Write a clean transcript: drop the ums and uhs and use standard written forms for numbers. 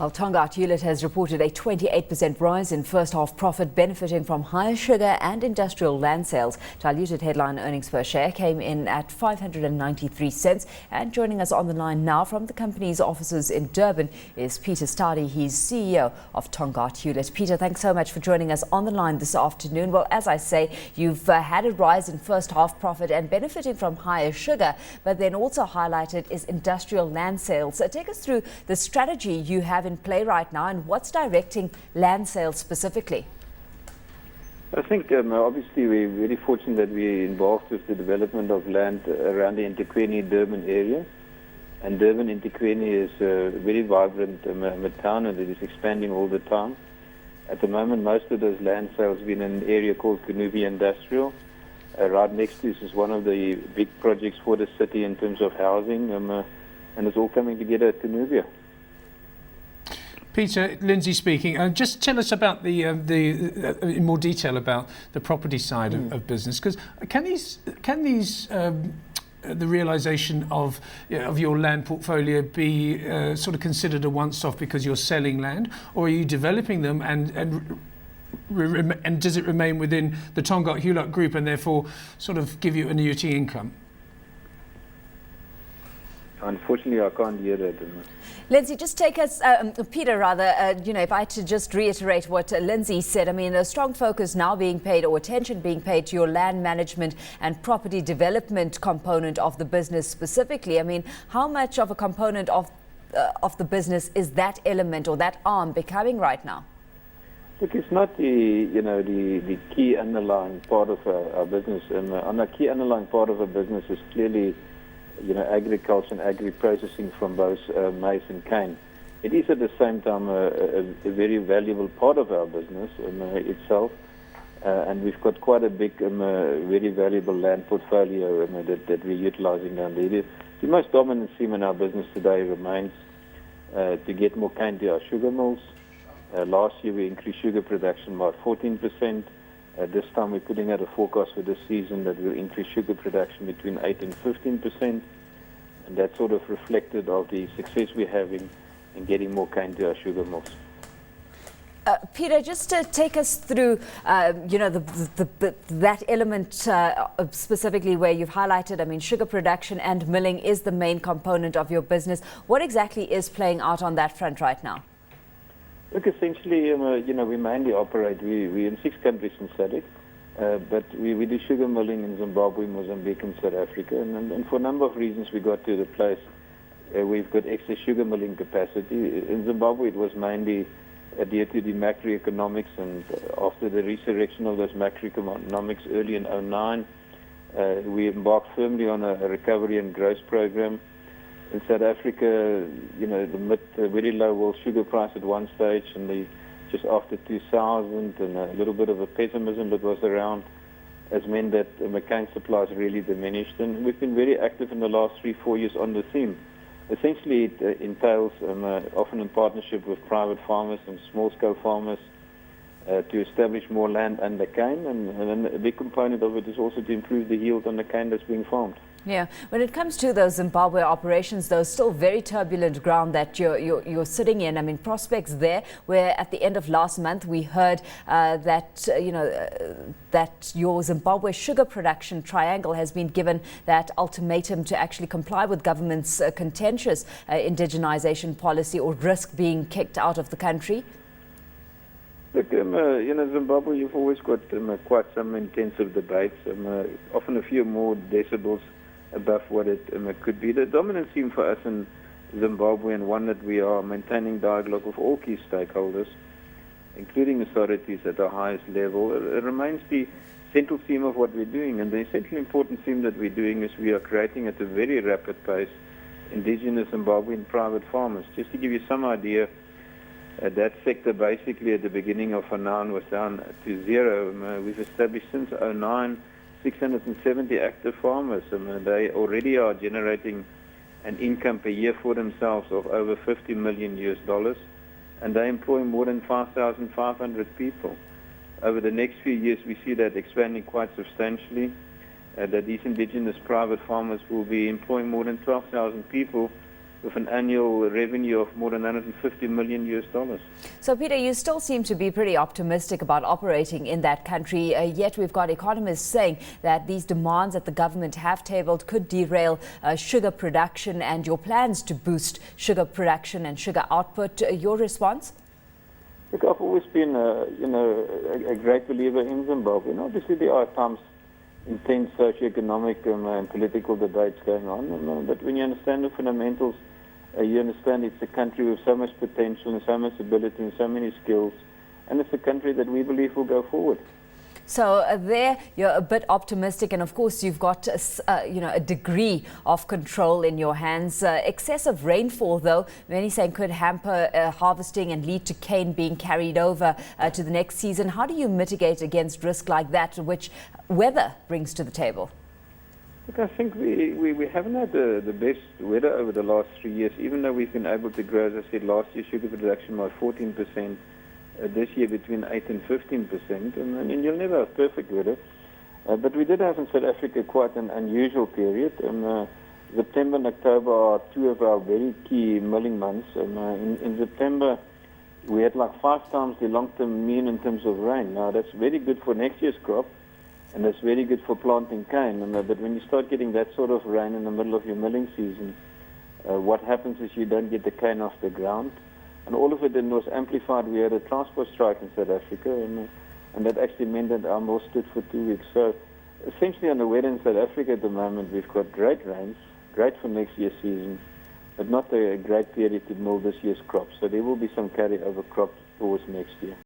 Well, Tongaat Hulett has reported a 28% rise in first half profit, benefiting from higher sugar and industrial land sales. Diluted headline earnings per share came in at 593 cents. And joining us on the line now from the company's offices in Durban is Peter Staude. He's CEO of Tongaat Hulett. Peter, thanks so much for joining us on the line this afternoon. Well, as I say, you've had a rise in first half profit and benefiting from higher sugar, but then also highlighted is industrial land sales. So take us through the strategy you have in play right now and what's directing land sales specifically. I think obviously we're very fortunate that we're involved with the development of land around the eThekwini Durban area. And Durban eThekwini is a very vibrant town and it is expanding all the time. At the moment, most of those land sales have been in an area called Kunubia Industrial. Right next to us is one of the big projects for the city in terms of housing, and it's all coming together at Kunubia. Peter, Lindsay speaking. Just tell us about in more detail about the property side of business, because can these the realisation of your land portfolio be sort of considered a once-off because you're selling land, or are you developing them and does it remain within the Tongaat Hulett group and therefore sort of give you annuity income? Unfortunately, I can't hear that. Lindsay, just take us, Peter, rather, if I had to just reiterate what Lindsay said, I mean, a strong focus now being paid or attention being paid to your land management and property development component of the business specifically. I mean, how much of a component of the business is that element or that arm becoming right now? Look, it's not the key underlying part of our business. And on a key underlying part of our business is clearly agriculture and agri-processing from both maize and cane. It is at the same time a very valuable part of our business itself, and we've got quite a big, very valuable land portfolio that we're utilising down there. The most dominant theme in our business today remains to get more cane to our sugar mills. Last year we increased sugar production by 14%. This time we're putting out a forecast for this season that will increase sugar production between 8 and 15%, and that's sort of reflected of the success we're having in getting more cane to our sugar mills. Peter, just to take us through, that element specifically where you've highlighted, I mean, sugar production and milling is the main component of your business. What exactly is playing out on that front right now? Look, essentially, we mainly operate, we're in 6 countries in SADC, but we do sugar milling in Zimbabwe, Mozambique and South Africa, and for a number of reasons we got to the place we've got extra sugar milling capacity. In Zimbabwe it was mainly due to the macroeconomics, and after the resurrection of those macroeconomics early in 2009, we embarked firmly on a recovery and growth program. In South Africa, the very low world sugar price at one stage, and just after 2000, and a little bit of a pessimism that was around, has meant that cane supplies really diminished. And we've been very active in the last 3-4 years on the theme. Essentially, it entails, often in partnership with private farmers and small-scale farmers, to establish more land under cane, and then a big component of it is also to improve the yield on the cane that's being farmed. Yeah, when it comes to those Zimbabwe operations, though, still very turbulent ground that you're sitting in. I mean, prospects there, where at the end of last month we heard that your Zimbabwe sugar production triangle has been given that ultimatum to actually comply with government's contentious indigenization policy or risk being kicked out of the country. Look, Zimbabwe, you've always got quite some intensive debates, often a few more decibels above what it could be. The dominant theme for us in Zimbabwe, and one that we are maintaining dialogue with all key stakeholders, including authorities at the highest level, it remains the central theme of what we're doing. And the essentially important theme that we're doing is we are creating at a very rapid pace indigenous Zimbabwean private farmers. Just to give you some idea, that sector basically at the beginning of 2009 was down to 0. We've established since 2009 670 active farmers, and they already are generating an income per year for themselves of over $50 million, and they employ more than 5,500 people. Over the next few years we see that expanding quite substantially, that these indigenous private farmers will be employing more than 12,000 people with an annual revenue of more than $150 million. So, Peter, you still seem to be pretty optimistic about operating in that country, yet we've got economists saying that these demands that the government have tabled could derail sugar production and your plans to boost sugar production and sugar output. Your response? Look, I've always been, a great believer in Zimbabwe. And obviously, there are times intense socio-economic and political debates going on. But when you understand the fundamentals, you understand it's a country with so much potential and so much ability and so many skills. And it's a country that we believe will go forward. So there you're a bit optimistic, and of course you've got a degree of control in your hands. Excessive rainfall, though, many saying could hamper harvesting and lead to cane being carried over to the next season. How do you mitigate against risk like that, which weather brings to the table? Look, I think we haven't had the best weather over the last 3 years, even though we've been able to grow, as I said, last year sugar production by 14%. This year between 8 and 15%, and you'll never have perfect weather. But we did have in South Africa quite an unusual period. September and October are two of our very key milling months. In September, we had like 5 times the long-term mean in terms of rain. Now, that's very good for next year's crop, and that's very good for planting cane. But when you start getting that sort of rain in the middle of your milling season, what happens is you don't get the cane off the ground. And all of it then was amplified. We had a transport strike in South Africa, and that actually meant that our mill stood for 2 weeks. So essentially on the weather in South Africa at the moment, we've got great rains, great for next year's season, but not a great period to mill this year's crop. So there will be some carryover crop towards next year.